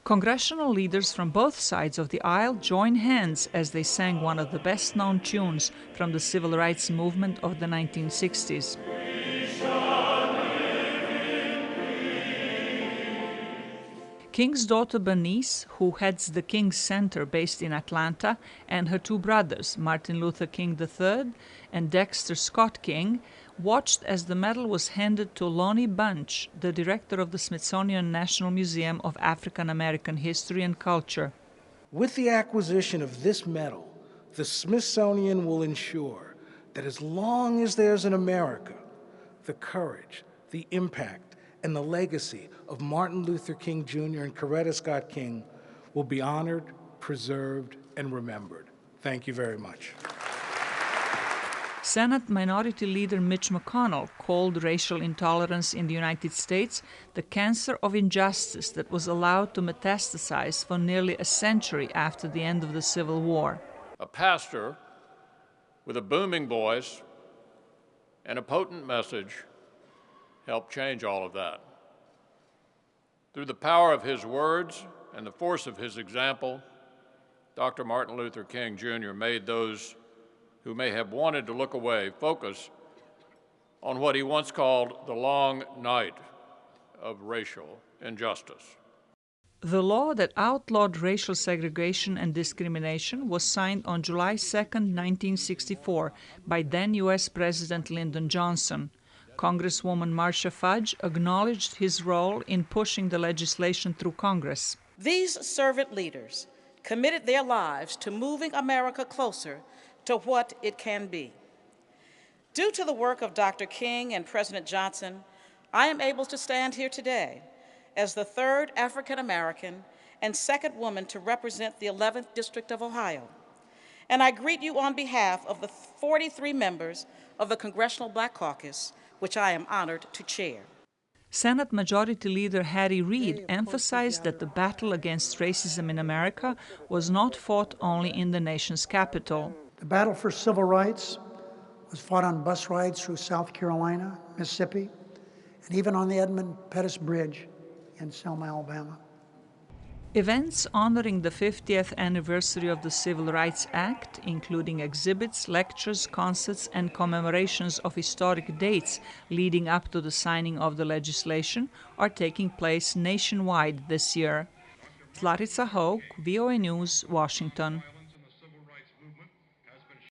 Congressional leaders from both sides of the aisle joined hands as they sang one of the best-known tunes from the civil rights movement of the 1960s. King's daughter Bernice, who heads the King Center based in Atlanta, and her two brothers, Martin Luther King III and Dexter Scott King, watched as the medal was handed to Lonnie Bunch, the director of the Smithsonian National Museum of African American History and Culture. With the acquisition of this medal, the Smithsonian will ensure that as long as there's an America, the courage, the impact, and the legacy of Martin Luther King Jr. and Coretta Scott King will be honored, preserved, and remembered. Thank you very much. Senate Minority Leader Mitch McConnell called racial intolerance in the United States the cancer of injustice that was allowed to metastasize for nearly a century after the end of the Civil War. A pastor with a booming voice and a potent message helped change all of that. Through the power of his words and the force of his example, Dr. Martin Luther King Jr. made those who may have wanted to look away focus on what he once called the long night of racial injustice. The law that outlawed racial segregation and discrimination was signed on July 2, 1964, by then U.S. President Lyndon Johnson. Congresswoman Marcia Fudge acknowledged his role in pushing the legislation through Congress. These servant leaders committed their lives to moving America closer to what it can be. Due to the work of Dr. King and President Johnson, I am able to stand here today as the third African American and second woman to represent the 11th District of Ohio. And I greet you on behalf of the 43 members of the Congressional Black Caucus, which I am honored to chair. Senate Majority Leader Harry Reid emphasized that the battle against racism in America was not fought only in the nation's capital. The battle for civil rights was fought on bus rides through South Carolina, Mississippi, and even on the Edmund Pettus Bridge in Selma, Alabama. Events honoring the 50th anniversary of the Civil Rights Act, including exhibits, lectures, concerts, and commemorations of historic dates leading up to the signing of the legislation, are taking place nationwide this year. Zlatica Hoke, VOA News, Washington.